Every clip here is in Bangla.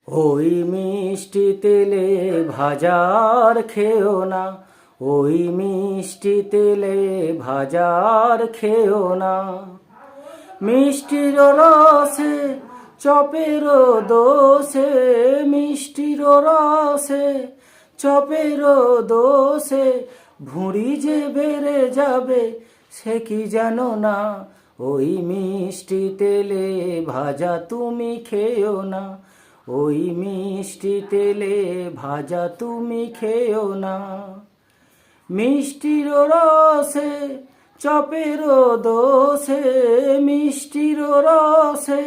ওই মিষ্টি তেলে ভাজার খেও না, ওই মিষ্টি তেলে ভাজার খেও না। মিষ্টির রসে চপের দোষে, মিষ্টির রসে চপের দোষে ভুঁড়ি যে বেড়ে যাবে সে কি জানো না। ওই মিষ্টি তেলে ভাজা তুমি খেও না, ওই মিষ্টি তেলে ভাজা তুমি খেও না। মিষ্টির রসে চপের দোষে, মিষ্টির রসে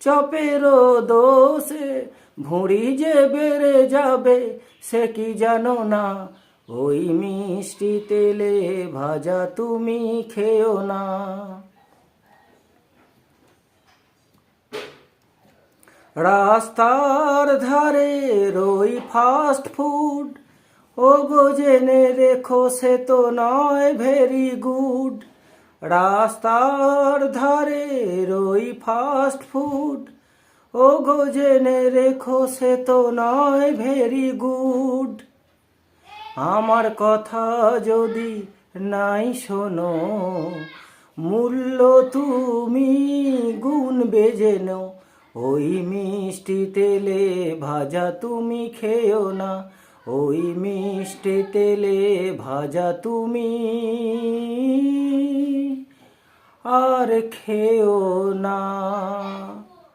চপের দোষে ভুঁড়ি যে বেড়ে যাবে সে কি জানো না। ওই মিষ্টি তেলে ভাজা তুমি খেও না। রাস্তার ধারে ওই ফাস্ট ফুড, ও গো জেনে রেখো সে তো নয় ভেরি গুড। রাস্তার ধারে ওই ফাস্ট ফুড, ও গো জেনে রেখো সে তো নয় ভেরি গুড। আমার কথা যদি নাই শোনো, মূল্য তুমি গুণ বেজে নাও। ওই মিষ্টি তেলে ভাজা তুমি খেও না, ওই মিষ্টি তেলে ভাজা তুমি আর খেও না।